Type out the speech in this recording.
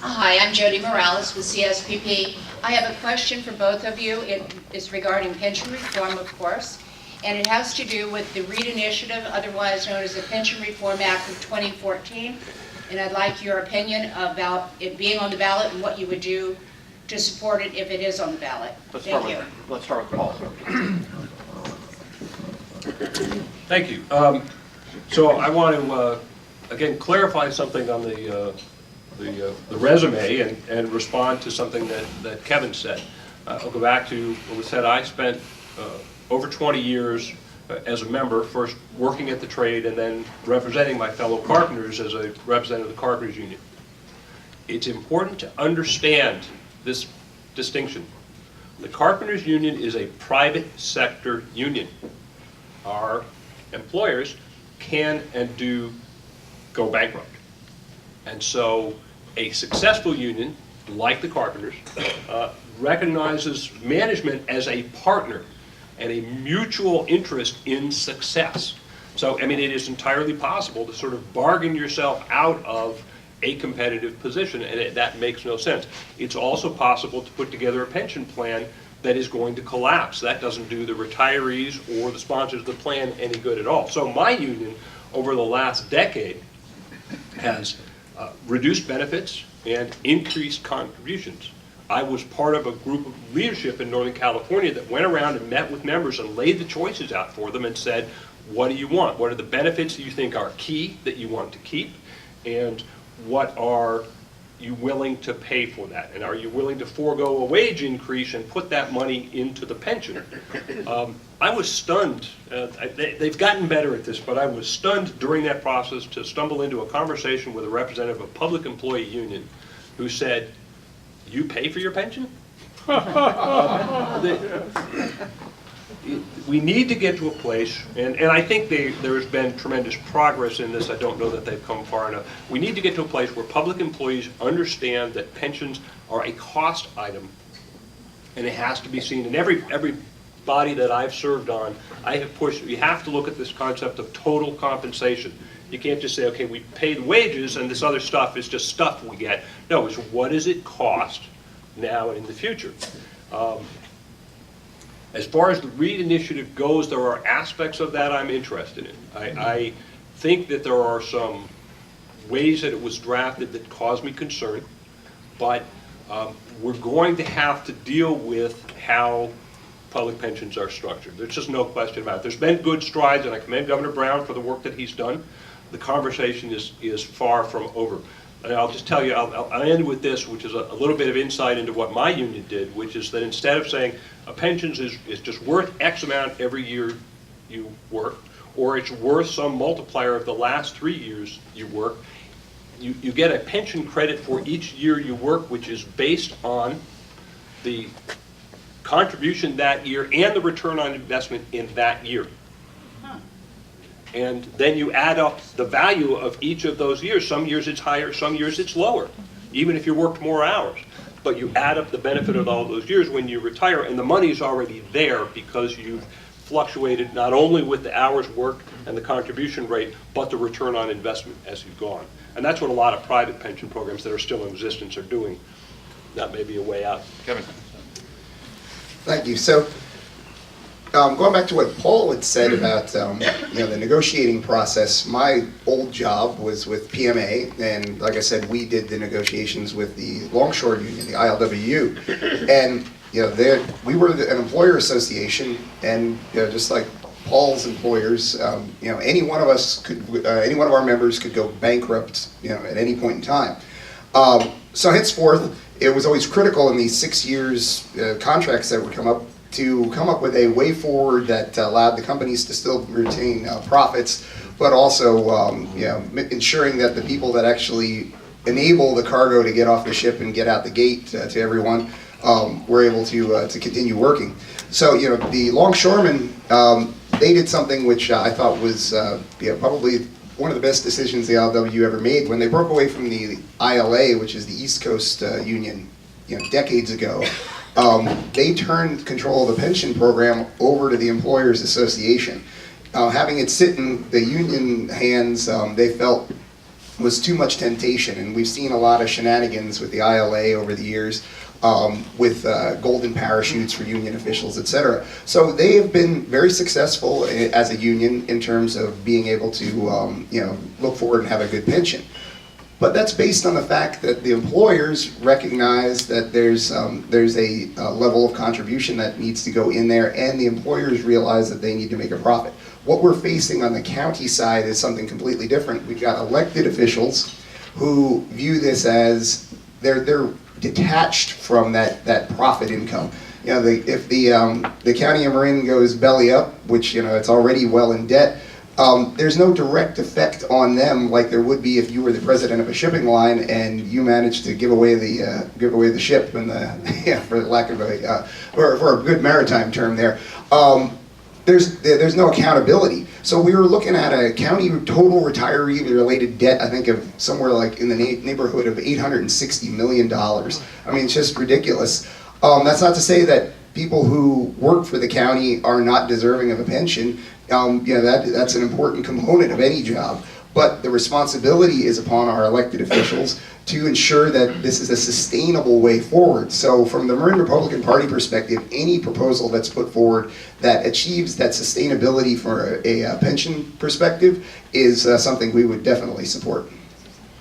Hi, I'm Jody Morales with CSPP. I have a question for both of you. It is regarding pension reform, of course, and it has to do with the REIT initiative, otherwise known as the Pension Reform Act of 2014. And I'd like your opinion about it being on the ballot and what you would do to support it if it is on the ballot. Thank you. Let's start with Paul. Thank you. So I want to, again, clarify something on the resume and respond to something that Kevin said. I'll go back to what was said. I spent over 20 years as a member, first working at the trade and then representing my fellow carpenters as a representative of the Carpenters Union. It's important to understand this distinction. The Carpenters Union is a private sector union. Our employers can and do go bankrupt. And so a successful union, like the Carpenters, recognizes management as a partner and a mutual interest in success. So, I mean, it is entirely possible to sort of bargain yourself out of a competitive position, and that makes no sense. It's also possible to put together a pension plan that is going to collapse. That doesn't do the retirees or the sponsors of the plan any good at all. So my union, over the last decade, has reduced benefits and increased contributions. I was part of a group of leadership in Northern California that went around and met with members and laid the choices out for them and said, what do you want? What are the benefits that you think are key that you want to keep? And what are you willing to pay for that? And are you willing to forego a wage increase and put that money into the pension? I was stunned. They've gotten better at this, but I was stunned during that process to stumble into a conversation with a representative of a public employee union who said, you pay for your pension? We need to get to a place, and I think there's been tremendous progress in this. I don't know that they've come far enough. We need to get to a place where public employees understand that pensions are a cost item, and it has to be seen. And every body that I've served on, I have pushed, you have to look at this concept of total compensation. You can't just say, okay, we pay the wages and this other stuff is just stuff we get. No, it's what does it cost now and in the future? As far as the REIT initiative goes, there are aspects of that I'm interested in. I think that there are some ways that it was drafted that cause me concern, but we're going to have to deal with how public pensions are structured. There's just no question about it. There's been good strides, and I commend Governor Brown for the work that he's done. The conversation is far from over. And I'll just tell you, I'll end with this, which is a little bit of insight into what my union did, which is that instead of saying a pension is just worth X amount every year you work, or it's worth some multiplier of the last 3 years you work, you get a pension credit for each year you work, which is based on the contribution that year and the return on investment in that year. And then you add up the value of each of those years. Some years it's higher, some years it's lower, even if you worked more hours. But you add up the benefit of all those years when you retire, and the money's already there because you've fluctuated not only with the hours worked and the contribution rate, but the return on investment as you've gone. And that's what a lot of private pension programs that are still in existence are doing. That may be a way out. Kevin. Thank you. So, going back to what Paul had said about the negotiating process, my old job was with PMA, and like I said, we did the negotiations with the Longshore Union, the ILWU, and we were an employer association, and just like Paul's employers, any one of us could, any one of our members could go bankrupt, at any point in time. So henceforth, it was always critical in these 6 years contracts that would come up to come up with a way forward that allowed the companies to still retain profits, but also ensuring that the people that actually enable the cargo to get off the ship and get out the gate to everyone were able to continue working. So the longshoremen, they did something which I thought was probably one of the best decisions the ILWU ever made when they broke away from the ILA, which is the East Coast Union, decades ago. They turned control of the pension program over to the Employers Association. Having it sit in the union hands, they felt was too much temptation, and we've seen a lot of shenanigans with the ILA over the years, with golden parachutes for union officials, et cetera. So they have been very successful as a union in terms of being able to look forward and have a good pension. But that's based on the fact that the employers recognize that there's a level of contribution that needs to go in there, and the employers realize that they need to make a profit. What we're facing on the county side is something completely different. We've got elected officials who view this as they're detached from that profit income. If the county of Marin goes belly up, which it's already well in debt, there's no direct effect on them like there would be if you were the president of a shipping line and you managed to give away the ship and for lack of for a good maritime term there. There's no accountability. So we were looking at a county total retiree related debt, I think of somewhere like in the neighborhood of $860 million. I mean, it's just ridiculous. That's not to say that people who work for the county are not deserving of a pension. That's an important component of any job. But the responsibility is upon our elected officials to ensure that this is a sustainable way forward. So from the Marin Republican Party perspective, any proposal that's put forward that achieves that sustainability for a pension perspective is something we would definitely support.